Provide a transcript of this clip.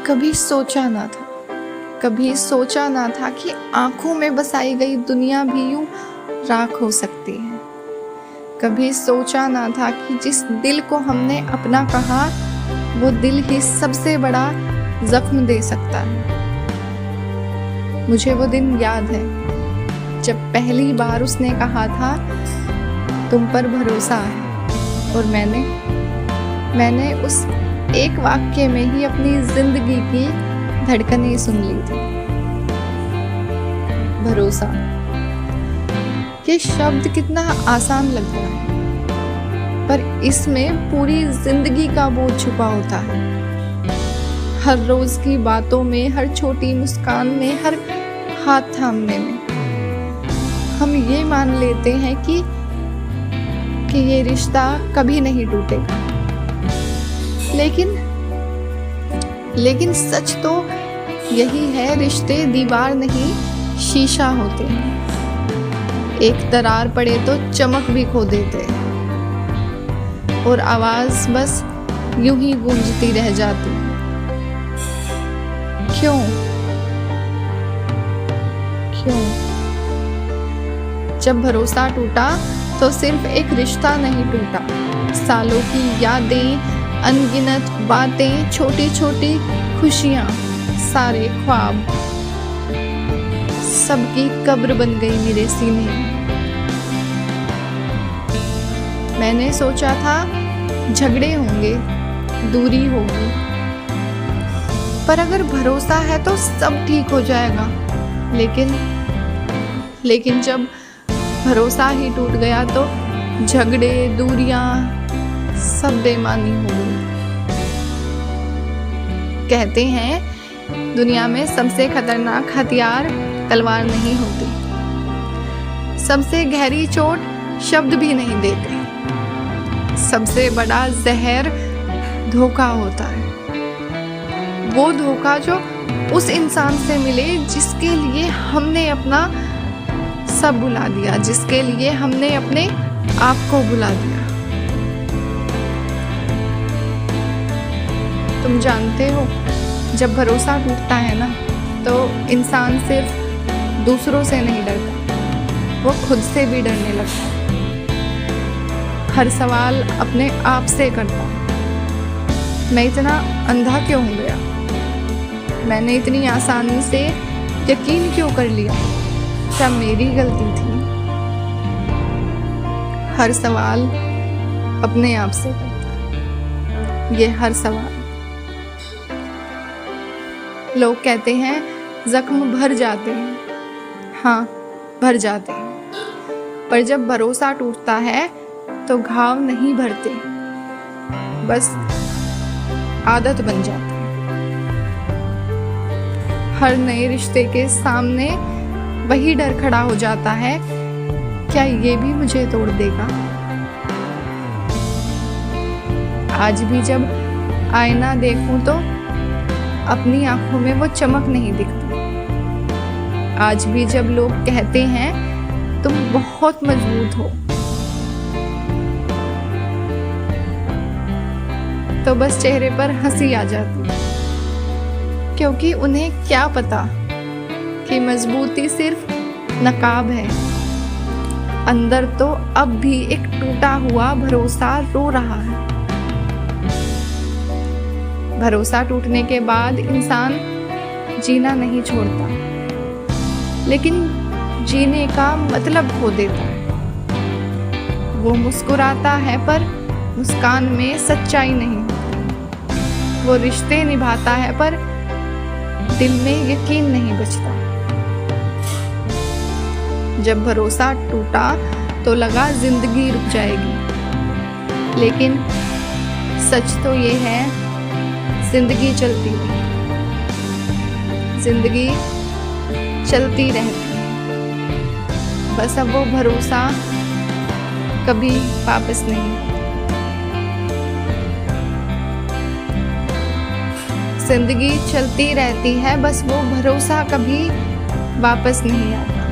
कभी सोचा ना था, कभी सोचा ना था कि आंखों में बसाई गई दुनिया भी यूं राख हो सकती है। कभी सोचा ना था कि जिस दिल को हमने अपना कहा वो दिल ही सबसे बड़ा जख्म दे सकता है। मुझे वो दिन याद है जब पहली बार उसने कहा था तुम पर भरोसा है, और मैंने उस एक वाक्य में ही अपनी जिंदगी की धड़कनें सुन ली थी। भरोसा, ये शब्द कितना आसान लगता है, पर इसमें पूरी जिंदगी का बोझ छुपा होता है। हर रोज की बातों में, हर छोटी मुस्कान में, हर हाथ थामने में हम ये मान लेते हैं कि ये रिश्ता कभी नहीं टूटेगा। लेकिन सच तो यही है, रिश्ते दीवार नहीं शीशा होते हैं। एक दरार पड़े तो चमक भी खो देते हैं और आवाज बस यूं ही गूंजती रह जाती है। क्यों? जब भरोसा टूटा तो सिर्फ एक रिश्ता नहीं टूटा, सालों की यादें, अनगिनत बातें, छोटी छोटी खुशियां, सारे ख्वाब, सबकी कब्र बन गई मेरे सीने में। मैंने सोचा था झगड़े होंगे, दूरी होगी, पर अगर भरोसा है तो सब ठीक हो जाएगा। लेकिन जब भरोसा ही टूट गया तो झगड़े, दूरियां सब बेमानी हो गई। कहते हैं दुनिया में सबसे खतरनाक हथियार तलवार नहीं होती, सबसे गहरी चोट शब्द भी नहीं देते, सबसे बड़ा जहर धोखा होता है। वो धोखा जो उस इंसान से मिले जिसके लिए हमने अपना सब भुला दिया, जिसके लिए हमने अपने आप को भुला दिया। तुम जानते हो, जब भरोसा टूटता है ना, तो इंसान सिर्फ दूसरों से नहीं डरता, वो खुद से भी डरने लगता है। हर सवाल अपने आप से करता, मैं इतना अंधा क्यों हो गया? मैंने इतनी आसानी से यकीन क्यों कर लिया? क्या मेरी गलती थी? हर सवाल अपने आप से करता, ये हर सवाल। लोग कहते हैं जख्म भर जाते हैं, हाँ भर जाते हैं, पर जब भरोसा टूटता है तो घाव नहीं भरते, बस आदत बन जाती है। हर नए रिश्ते के सामने वही डर खड़ा हो जाता है, क्या ये भी मुझे तोड़ देगा? आज भी जब आईना देखूं तो अपनी आंखों में वो चमक नहीं दिखती। आज भी जब लोग कहते हैं तुम बहुत मजबूत हो, तो बस चेहरे पर हंसी आ जाती, क्योंकि उन्हें क्या पता कि मजबूती सिर्फ नकाब है। अंदर तो अब भी एक टूटा हुआ भरोसा रो रहा है। भरोसा टूटने के बाद इंसान जीना नहीं छोड़ता, लेकिन जीने का मतलब खो देता है। वो मुस्कुराता है पर मुस्कान में सच्चाई नहीं होती। वो रिश्ते निभाता है पर दिल में यकीन नहीं बचता। जब भरोसा टूटा तो लगा जिंदगी रुक जाएगी, लेकिन सच तो ये है जिंदगी चलती रही, जिंदगी चलती रहती है। बस अब वो भरोसा कभी वापस नहीं आता। जिंदगी चलती रहती है, बस वो भरोसा कभी वापस नहीं आता।